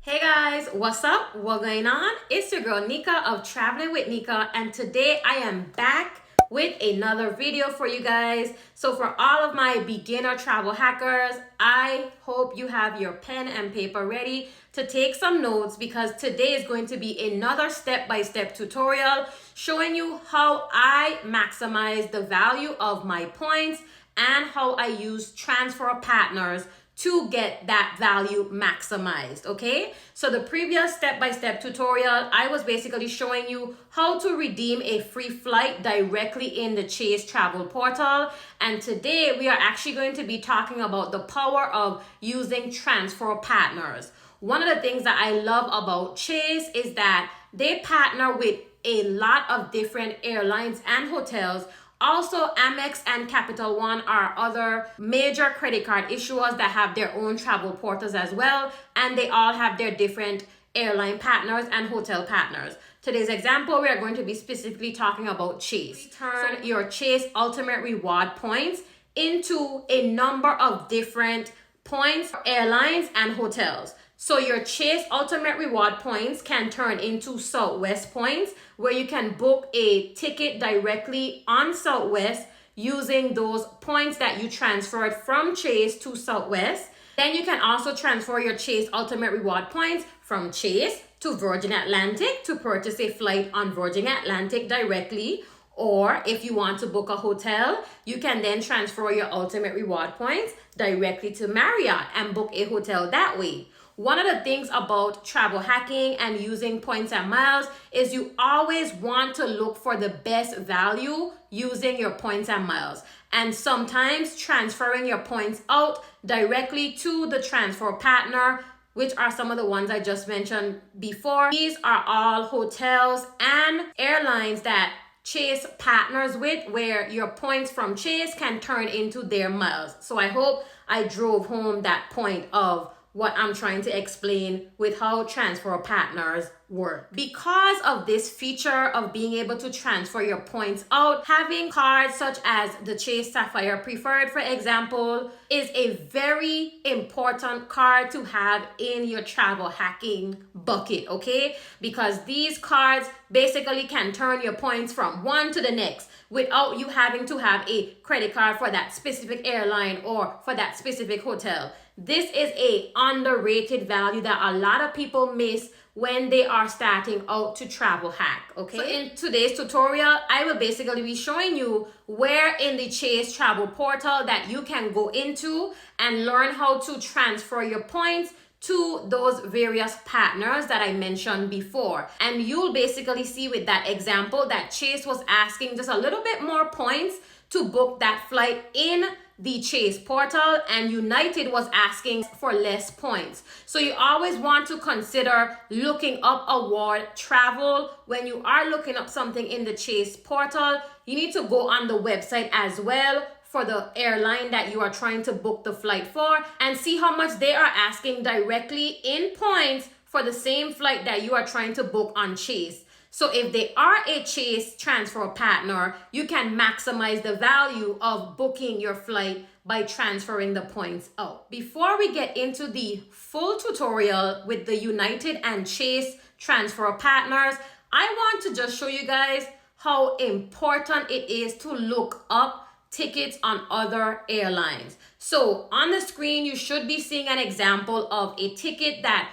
Hey guys, what's up? What going on? It's your girl Nika of Traveling with Nika, and today I am back with another video for you guys. So for all of my beginner travel hackers, I hope you have your pen and paper ready to take some notes, because today is going to be another step-by-step tutorial showing you how I maximize the value of my points and how I use transfer partners to get that value maximized. Okay, so the previous step-by-step tutorial, I was basically showing you how to redeem a free flight directly in the Chase travel portal, and today we are actually going to be talking about the power of using transfer partners. One of the things that I love about Chase is that they partner with a lot of different airlines and hotels. Also, Amex and Capital One are other major credit card issuers that have their own travel portals as well, and they all have their different airline partners and hotel partners. Today's example, we are going to be specifically talking about Chase. Turn your Chase Ultimate Reward points into a number of different points for airlines and hotels. So your Chase Ultimate Reward points can turn into Southwest points, where you can book a ticket directly on Southwest using those points that you transferred from Chase to Southwest. Then you can also transfer your Chase Ultimate Reward points from Chase to Virgin Atlantic to purchase a flight on Virgin Atlantic directly. Or if you want to book a hotel, you can then transfer your Ultimate Reward points directly to Marriott and book a hotel that way. One of the things about travel hacking and using points and miles is you always want to look for the best value using your points and miles. And sometimes transferring your points out directly to the transfer partner, which are some of the ones I just mentioned before. These are all hotels and airlines that Chase partners with, where your points from Chase can turn into their miles. So I hope I drove home that point of what I'm trying to explain with how transfer partners work. Because of this feature of being able to transfer your points out, having cards such as the Chase Sapphire Preferred, for example, is a very important card to have in your travel hacking bucket, okay? Because these cards basically can turn your points from one to the next without you having to have a credit card for that specific airline or for that specific hotel. This is a underrated value that a lot of people miss when they are starting out to travel hack, okay? So in today's tutorial, I will basically be showing you where in the Chase travel portal that you can go into and learn how to transfer your points to those various partners that I mentioned before. And you'll basically see with that example that Chase was asking just a little bit more points to book that flight in the Chase portal, and United was asking for less points. So you always want to consider looking up award travel. When you are looking up something in the Chase portal, you need to go on the website as well for the airline that you are trying to book the flight for and see how much they are asking directly in points for the same flight that you are trying to book on Chase. So if they are a Chase transfer partner, you can maximize the value of booking your flight by transferring the points out. Before we get into the full tutorial with the United and Chase transfer partners, I want to just show you guys how important it is to look up tickets on other airlines. So on the screen, you should be seeing an example of a ticket that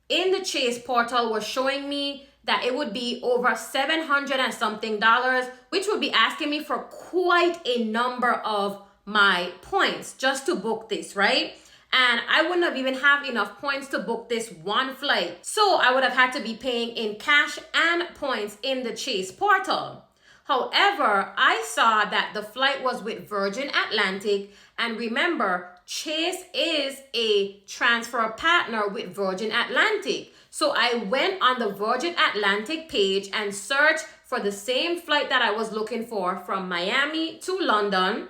in the Chase portal was showing me that it would be over $700 and something, which would be asking me for quite a number of my points just to book this, right? And I wouldn't have even have enough points to book this one flight. So I would have had to be paying in cash and points in the Chase portal. However, I saw that the flight was with Virgin Atlantic, and remember, Chase is a transfer partner with Virgin Atlantic. So I went on the Virgin Atlantic page and searched for the same flight that I was looking for from Miami to London.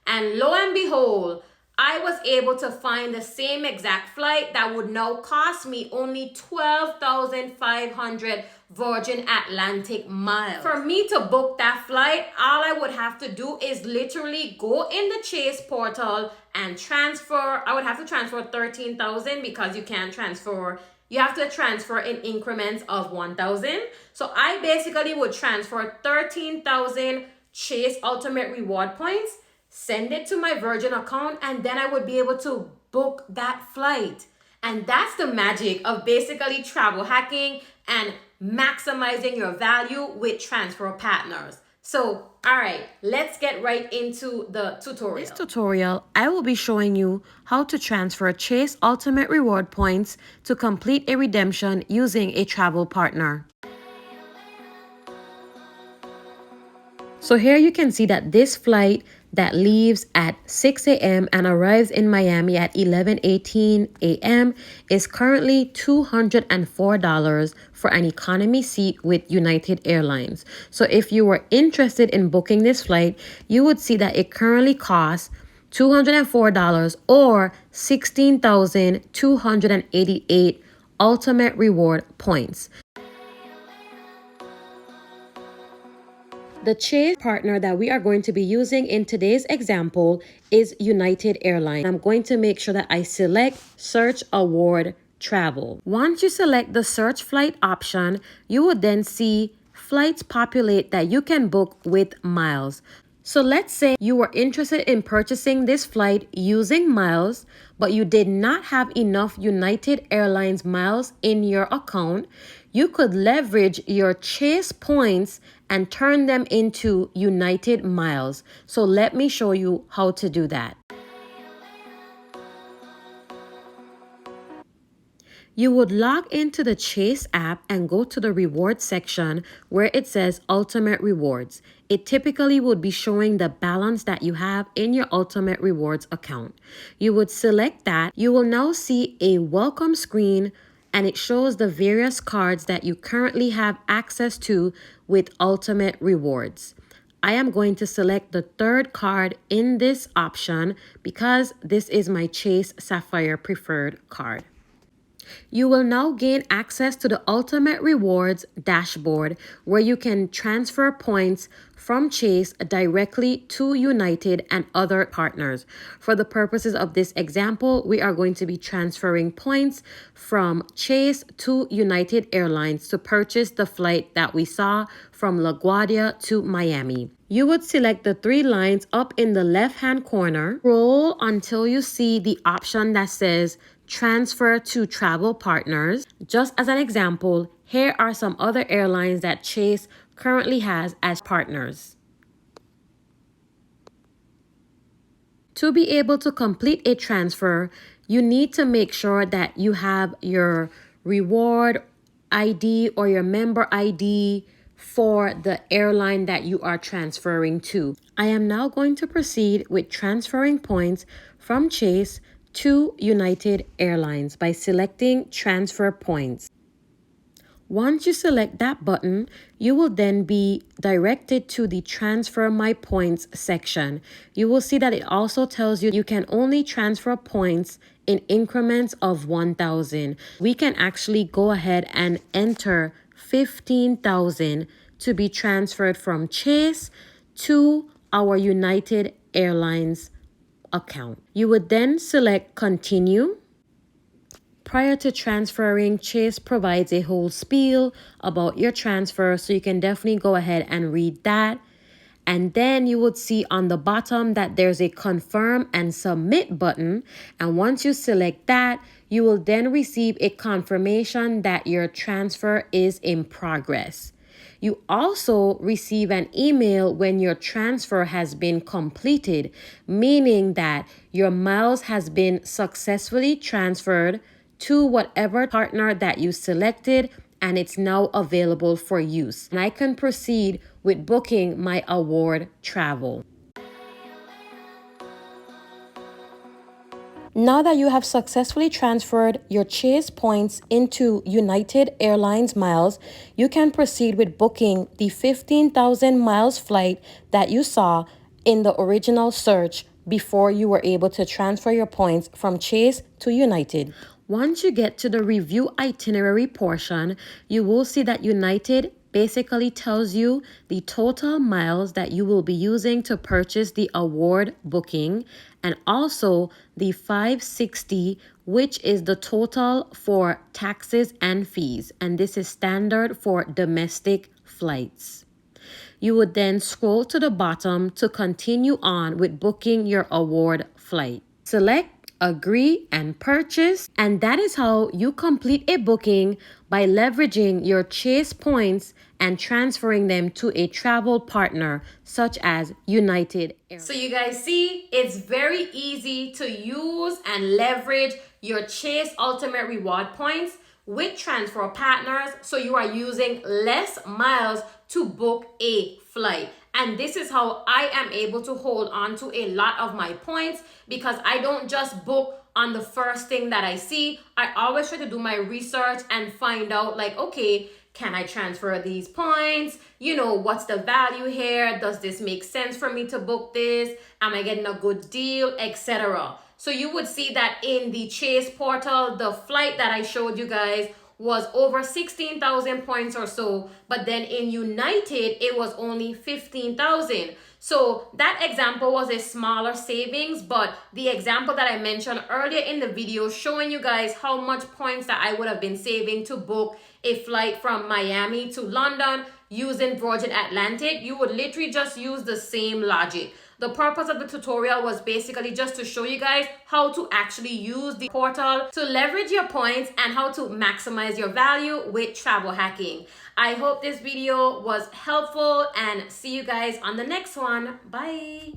And lo and behold, I was able to find the same exact flight that would now cost me only 12,500 Virgin Atlantic miles. For me to book that flight, all I would have to do is literally go in the Chase portal and transfer. I would have to transfer 13,000 because you can't transfer you have to transfer in increments of 1,000. So I basically would transfer 13,000 Chase Ultimate Reward points, send it to my Virgin account, and then I would be able to book that flight. And that's the magic of basically travel hacking and maximizing your value with transfer partners. So, all right, let's get right into the tutorial. This tutorial, I will be showing you how to transfer Chase Ultimate Reward points to complete a redemption using a travel partner. So here you can see that this flight that leaves at 6 a.m. and arrives in Miami at 11:18 a.m. is currently $204 for an economy seat with United Airlines. So if you were interested in booking this flight, you would see that it currently costs $204 or 16,288 ultimate reward points. The Chase partner that we are going to be using in today's example is United Airlines. I'm going to make sure that I select Search Award Travel. Once you select the search flight option, you will then see flights populate that you can book with miles. So let's say you were interested in purchasing this flight using miles, but you did not have enough United Airlines miles in your account. You could leverage your Chase points and turn them into United miles. So let me show you how to do that. You would log into the Chase app and go to the rewards section where it says Ultimate Rewards. It typically would be showing the balance that you have in your Ultimate Rewards account. You would select that. You will now see a welcome screen and it shows the various cards that you currently have access to with Ultimate Rewards. I am going to select the third card in this option because this is my Chase Sapphire Preferred card. You will now gain access to the Ultimate Rewards dashboard where you can transfer points from Chase directly to United and other partners. For the purposes of this example, we are going to be transferring points from Chase to United Airlines to purchase the flight that we saw from LaGuardia to Miami. You would select the three lines up in the left-hand corner, scroll until you see the option that says Transfer to Travel Partners. Just as an example, here are some other airlines that Chase currently has as partners. To be able to complete a transfer, you need to make sure that you have your reward ID or your member ID for the airline that you are transferring to. I am now going to proceed with transferring points from Chase to United Airlines by selecting Transfer Points. Once you select that button, you will then be directed to the Transfer My Points section. You will see that it also tells you you can only transfer points in increments of 1,000. We can actually go ahead and enter 15,000 to be transferred from Chase to our United Airlines account. You would then select Continue. Prior to transferring, Chase provides a whole spiel about your transfer, so you can definitely go ahead and read that. And then you would see on the bottom that there's a Confirm and Submit button. And once you select that, you will then receive a confirmation that your transfer is in progress. You also receive an email when your transfer has been completed, meaning that your miles has been successfully transferred to whatever partner that you selected and it's now available for use. And I can proceed with booking my award travel. Now that you have successfully transferred your Chase points into United Airlines miles, you can proceed with booking the 15,000 miles flight that you saw in the original search before you were able to transfer your points from Chase to United. Once you get to the review itinerary portion, you will see that United basically tells you the total miles that you will be using to purchase the award booking, and also the 560, which is the total for taxes and fees. And this is standard for domestic flights. You would then scroll to the bottom to continue on with booking your award flight. Select agree and purchase, and that is how you complete a booking by leveraging your Chase points and transferring them to a travel partner such as United Airlines. So you guys see, it's very easy to use and leverage your Chase Ultimate Reward points with transfer partners, so you are using less miles to book a flight. And this is how I am able to hold on to a lot of my points, because I don't just book on the first thing that I see. I always try to do my research and find out, like, okay, can I transfer these points? You know, what's the value here? Does this make sense for me to book this? Am I getting a good deal, etc.? So you would see that in the Chase portal, the flight that I showed you guys was over 16,000 points or so, but then in United it was only 15,000. So that example was a smaller savings, but the example that I mentioned earlier in the video showing you guys how much points that I would have been saving to book a flight from Miami to London using Virgin Atlantic, you would literally just use the same logic. The purpose of the tutorial was basically just to show you guys how to actually use the portal to leverage your points and how to maximize your value with travel hacking. I hope this video was helpful, and see you guys on the next one. Bye.